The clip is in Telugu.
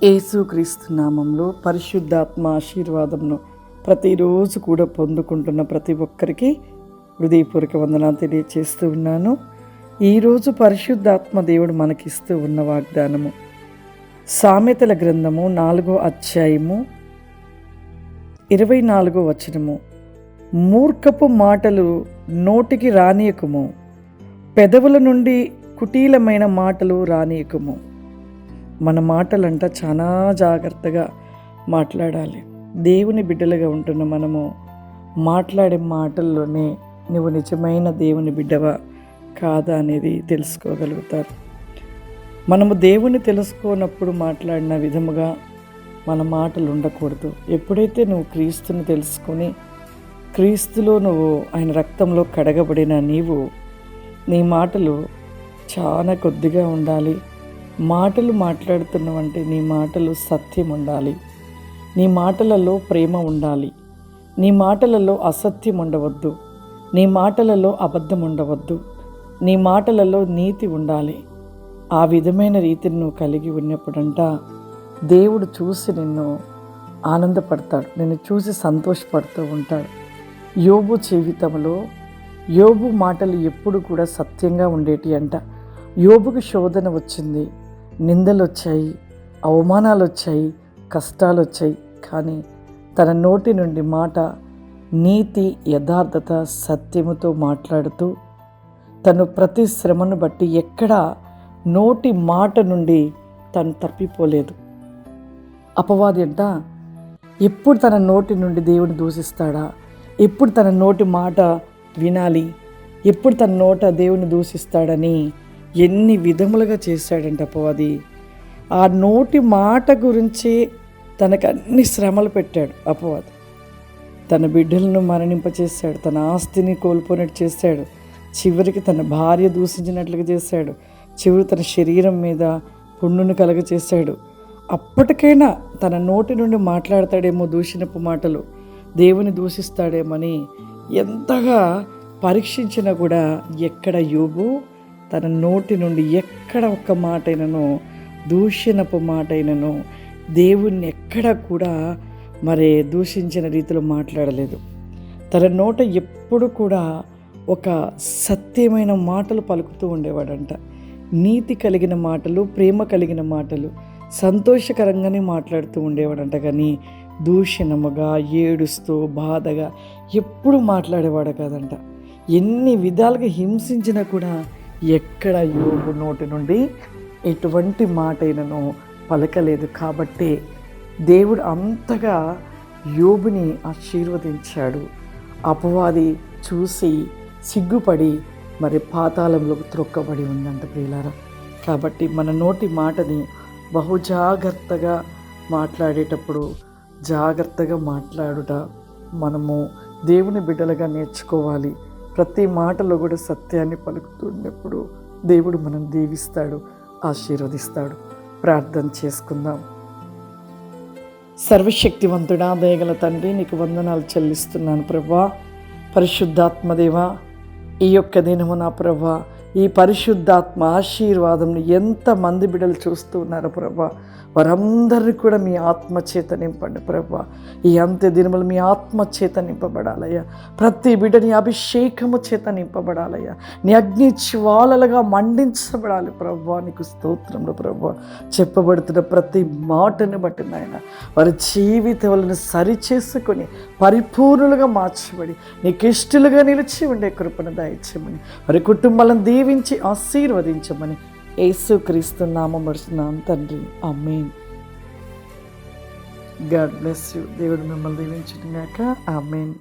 యేసుక్రీస్తు నామంలో పరిశుద్ధాత్మ ఆశీర్వాదంను ప్రతిరోజు కూడా పొందుకుంటున్న ప్రతి ఒక్కరికి హృదయపూర్వక వందనాలు తెలియచేస్తూ ఉన్నాను. ఈరోజు పరిశుద్ధాత్మ దేవుడు మనకిస్తూ ఉన్న వాగ్దానము సామెతల గ్రంథము 4వ అధ్యాయము 24వ వచనము. మూర్ఖపు మాటలు నోటికి రానియకుము, పెదవుల నుండి కుటీలమైన మాటలు రానియకుము. మన మాటలంట చాలా జాగ్రత్తగా మాట్లాడాలి. దేవుని బిడ్డలుగా ఉంటున్న మనము మాట్లాడే మాటల్లోనే నువ్వు నిజమైన దేవుని బిడ్డవా కాదా అనేది తెలుసుకోగలుగుతారు. మనము దేవుని తెలుసుకోనప్పుడు మాట్లాడిన విధముగా మన మాటలు ఉండకూడదు. ఎప్పుడైతే నువ్వు క్రీస్తుని తెలుసుకొని క్రీస్తులో నువ్వు ఆయన రక్తంలో కడగబడిన నీ మాటలు చాలా కొద్దిగా ఉండాలి. మాటలు మాట్లాడుతున్నావంటే నీ మాటలు సత్యం ఉండాలి, నీ మాటలలో ప్రేమ ఉండాలి, నీ మాటలలో అసత్యం ఉండవద్దు, నీ మాటలలో అబద్ధం ఉండవద్దు, నీ మాటలలో నీతి ఉండాలి. ఆ విధమైన రీతిని నువ్వు కలిగి ఉన్నప్పుడంట దేవుడు చూసి నిన్ను ఆనందపడతాడు, నిన్ను చూసి సంతోషపడుతూ ఉంటాడు. యోబు జీవితంలో యోబు మాటలు ఎప్పుడు కూడా సత్యంగా ఉండేటి అంట. యోబుకు శోధన వచ్చింది, నిందలు వచ్చాయి, అవమానాలు వచ్చాయి, కష్టాలు వచ్చాయి. కానీ తన నోటి నుండి మాట నీతి, యథార్థత, సత్యముతో మాట్లాడుతూ తను ప్రతి శ్రమను బట్టి ఎక్కడ నోటి మాట నుండి తను తప్పిపోలేదు. అపవాది అంట ఎప్పుడు తన నోటి నుండి దేవుని దూషిస్తాడా, ఎప్పుడు తన నోటి మాట వినాలి, ఎప్పుడు తన నోట దేవుని దూషిస్తాడని ఎన్ని విధములుగా చేశాడంట అపవాది. ఆ నోటి మాట గురించి తనకు అన్ని శ్రమలు పెట్టాడు అపవాది. తన బిడ్డలను మరణింపచేశాడు, తన ఆస్తిని కోల్పోయినట్టు చేశాడు, చివరికి తన భార్య దూషించినట్లుగా చేశాడు, చివరి తన శరీరం మీద పుండును కలగచేశాడు. అప్పటికైనా తన నోటి నుండి మాట్లాడతాడేమో దూషణపు మాటలు, దేవుని దూషిస్తాడేమని ఎంతగా పరీక్షించినా కూడా ఎక్కడ యోబు తన నోటి నుండి ఎక్కడ ఒక్క మాట అయినను, దూషణపు మాట అయినను, దేవుణ్ణి ఎక్కడ కూడా దూషించిన రీతిలో మాట్లాడలేదు. తన నోట ఎప్పుడు కూడా ఒక సత్యమైన మాటలు పలుకుతూ ఉండేవాడంట. నీతి కలిగిన మాటలు, ప్రేమ కలిగిన మాటలు, సంతోషకరంగానే మాట్లాడుతూ ఉండేవాడంట. కానీ దూషణముగా, ఏడుస్తూ, బాధగా ఎప్పుడు మాట్లాడేవాడు కాదంట. ఎన్ని విధాలుగా హింసించినా కూడా ఎక్కడ యోబు నోటి నుండి ఎటువంటి మాట అయినను పలకలేదు. కాబట్టి దేవుడు అంతగా యోబుని ఆశీర్వదించాడు. అపవాది చూసి సిగ్గుపడి పాతాళంలోకి త్రొక్కబడి ఉందంట ప్రియులారా. కాబట్టి మన నోటి మాటని బహు జాగ్రత్తగా మాట్లాడేటప్పుడు జాగ్రత్తగా మాట్లాడుట మనము దేవుని బిడ్డలుగా నేర్చుకోవాలి. ప్రతి మాటలో కూడా సత్యాన్ని పలుకుతున్నప్పుడు దేవుడు మనం దీవిస్తాడు, ఆశీర్వదిస్తాడు. ప్రార్థన చేసుకుందాం. సర్వశక్తివంతుడా, దయగల తండ్రి, నీకు వందనాలు చెల్లిస్తున్నాను ప్రభువా. పరిశుద్ధాత్మదేవా, ఈ యొక్క దినము నా ప్రభువా, ఈ పరిశుద్ధాత్మ ఆశీర్వాదంను ఎంతమంది బిడ్డలు చూస్తూ ఉన్నారో ప్రభువా, వారందరినీ కూడా మీ ఆత్మచేత నింపండి ప్రభువా. ఈ అంత్య దినములు మీ ఆత్మచేత నింపబడాలయ్యా. ప్రతి బిడ్డని అభిషేకము చేత నింపబడాలయ్యా. నీ అగ్ని జ్వాలలుగా మండించబడాలి ప్రభువా. నీకు స్తోత్రములు ప్రభువా. చెప్పబడుతున్న ప్రతి మాటను బట్టి నాయన వారి జీవితాలను సరిచేసుకొని పరిపూర్ణులుగా మార్చబడి నీకు ఇష్టలుగా నిలిచి ఉండే కృపను దయచేయమని, వారి కుటుంబాలను దీవించి ఆశీర్వదించమని యేసుక్రీస్తు నామమున తండ్రి, ఆమేన్. God bless you. దేవుడు మిమ్మల్ని దీవించును గాక. ఆమేన్.